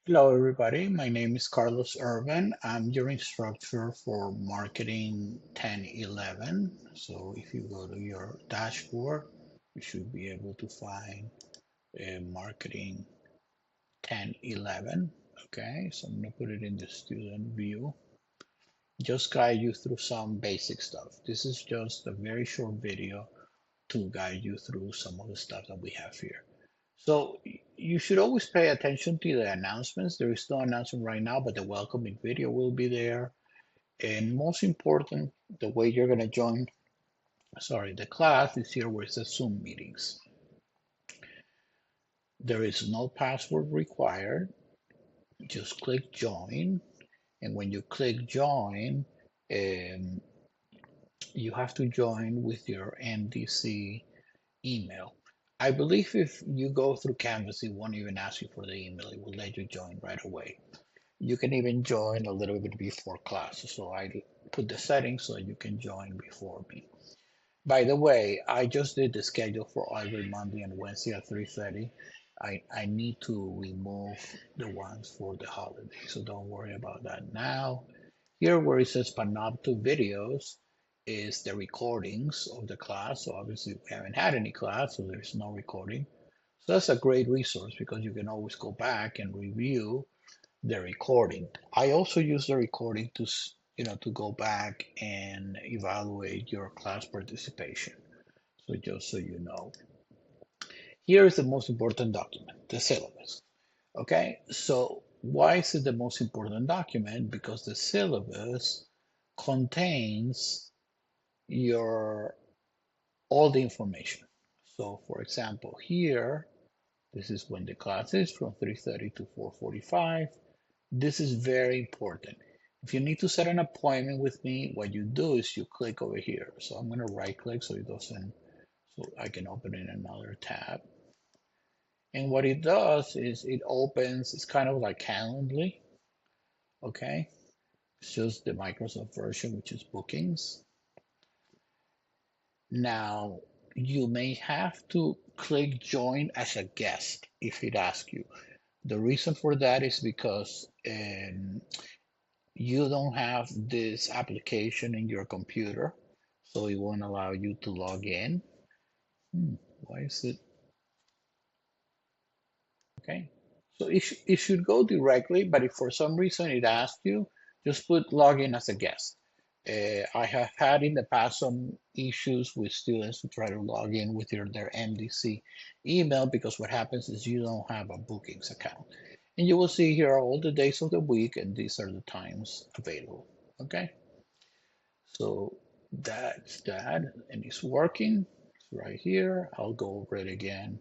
Hello, everybody. My name is Carlos Urban. I'm your instructor for Marketing 1011. So if you go to your dashboard, you should be able to find Marketing 1011. Okay, so I'm going to put it in the student view. Just guide you through some basic stuff. This is just a very short video to guide you through some of the stuff that we have here. So you should always pay attention to the announcements. There is no announcement right now, but the welcoming video will be there. And most important, the way you're going to join, the class is here where it says Zoom meetings. There is no password required. Just click join. And when you click join, um, you have to join with your MDC email. I believe if you go through Canvas, it won't even ask you for the email. It will let you join right away. You can even join a little bit before class. So I put the settings so you can join before me. By the way, I just did the schedule for every Monday and Wednesday at 3:30. I need to remove the ones for the holiday, so don't worry about that now. Here where it says Panopto videos is the recordings of the class. So obviously we haven't had any class, so there's no recording. So that's a great resource because you can always go back and review the recording. I also use the recording to, to go back and evaluate your class participation. So just so you know, here is the most important document, the syllabus. Okay, so why is it the most important document? Because the syllabus contains your all the information. So for example, here, this is when the class is from 3:30 to 4:45. This is very important. If you need to set an appointment with me, what you do is you click over here. So I'm going to right click so it doesn't, so I can open in another tab. And what it does is it opens, it's kind of like Calendly, okay? It's just the Microsoft version, which is bookings. Now, you may have to click join as a guest if it asks you. The reason for that is because you don't have this application in your computer, so it won't allow you to log in. Why is it? Okay. So it should go directly, but if for some reason it asks you, just put login as a guest. I have had in the past some issues with students who try to log in with their MDC email because what happens is you don't have a bookings account. And you will see here all the days of the week, and these are the times available. Okay, so that's that, and it's working. It's right here. I'll go over it again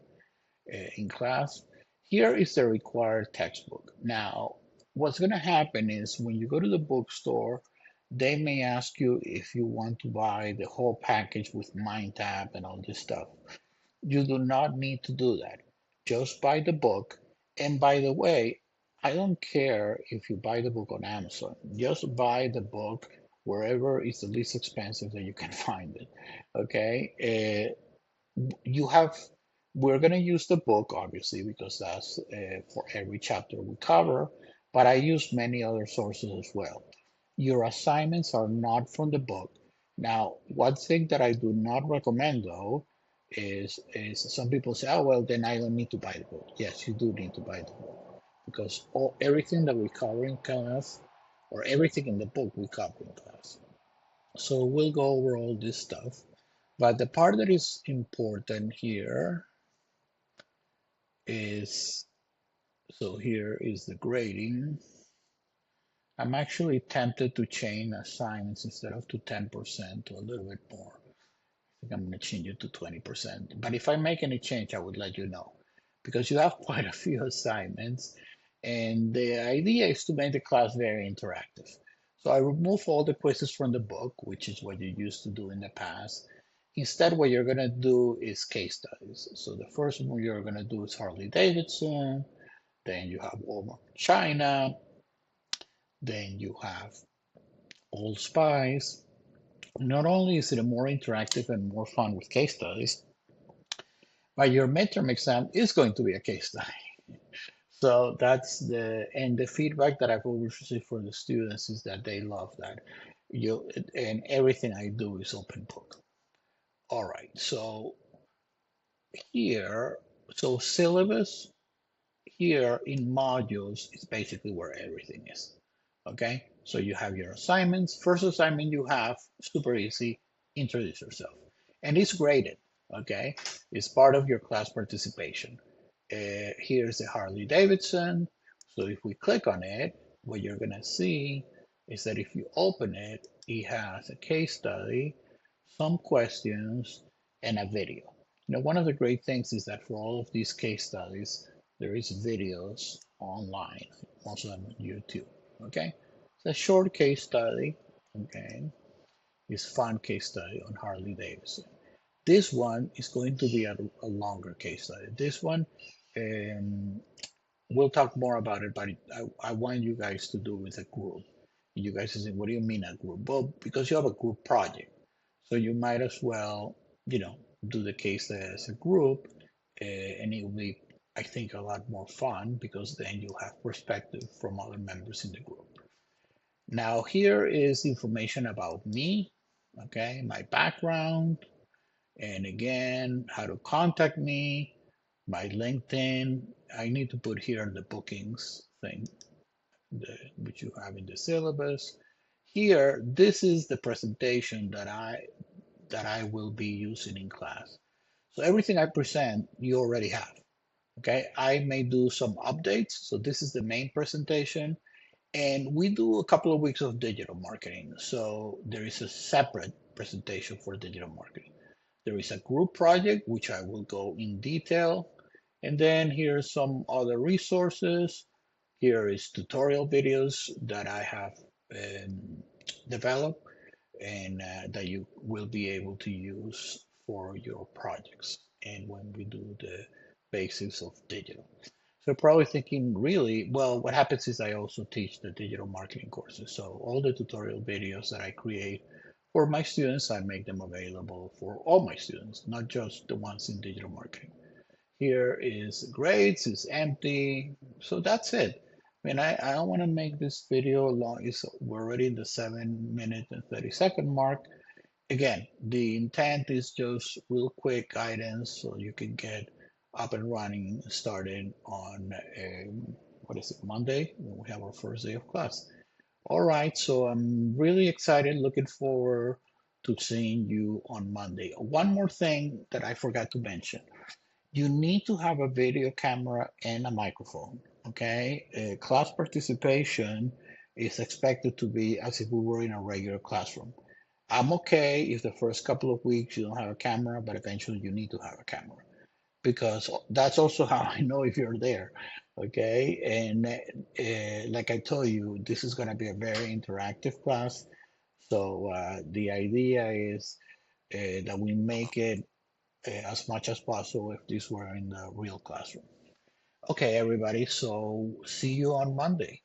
in class. Here is the required textbook. Now, what's going to happen is when you go to the bookstore, they may ask you if you want to buy the whole package with MindTap and all this stuff. You do not need to do that. Just buy the book. And by the way, I don't care if you buy the book on Amazon. Just buy the book wherever is the least expensive that you can find it. Okay? You have we're going to use the book obviously because that's for every chapter we cover, but I use many other sources as well. Your assignments are not from the book. Now, one thing that I do not recommend though is some people say, oh well, then I don't need to buy the book. Yes, you do need to buy the book because everything that we cover in class or everything in the book we cover in class. So we'll go over all this stuff. But the part that is important here is, so here is the grading. I'm actually tempted to change assignments instead of to 10% to a little bit more. I think I'm going to change it to 20%. But if I make any change, I would let you know because you have quite a few assignments. And the idea is to make the class very interactive. So I remove all the quizzes from the book, which is what you used to do in the past. Instead, what you're going to do is case studies. So the first one you're going to do is Harley Davidson. Then you have Walmart China. Then you have Old Spice. Not only is it more interactive and more fun with case studies, but your midterm exam is going to be a case study. So that's and the feedback that I've always received for the students is that they love that. And everything I do is open book. All right, so here, so syllabus here in modules is basically where everything is. Okay, so you have your assignments. First assignment you have, super easy, introduce yourself. And it's graded, okay? It's part of your class participation. Here's the Harley Davidson. So if we click on it, what you're gonna see is that if you open it, it has a case study, some questions, and a video. One of the great things is that for all of these case studies, there is videos online, most of them on YouTube. Okay, it's a short case study. Okay, it's fun case study on Harley Davidson. This one is going to be a longer case study. This one, um, we'll talk more about it, but I want you guys to do with a group. You guys say, what do you mean a group? Well, because you have a group project, so you might as well, do the case as a group, and it will be, I think, a lot more fun because then you'll have perspective from other members in the group. Now, here is information about me, okay, my background, and again, how to contact me, my LinkedIn. I need to put here the bookings thing, which you have in the syllabus. Here, this is the presentation that I will be using in class. So everything I present, you already have. Okay, I may do some updates. So this is the main presentation. And we do a couple of weeks of digital marketing. So there is a separate presentation for digital marketing. There is a group project, which I will go in detail. And then here's some other resources. Here is tutorial videos that I have developed and that you will be able to use for your projects and when we do the basics of digital. So probably thinking really, well, what happens is I also teach the digital marketing courses. So all the tutorial videos that I create for my students, I make them available for all my students, not just the ones in digital marketing. Here is grades, it's empty. So that's it. I mean, I don't want to make this video long. We're already in the 7 minute and 30-second mark. Again, the intent is just real quick guidance so you can get up and running started on what is it, Monday, when we have our first day of class. All right, so I'm really excited, looking forward to seeing you on Monday. One more thing that I forgot to mention. You need to have a video camera and a microphone, okay? Class participation is expected to be as if we were in a regular classroom. I'm okay if the first couple of weeks you don't have a camera, but eventually you need to have a camera because that's also how I know if you're there, okay? And like I told you, this is going to be a very interactive class. So the idea is that we make it as much as possible if this were in the real classroom. Okay, everybody, so see you on Monday.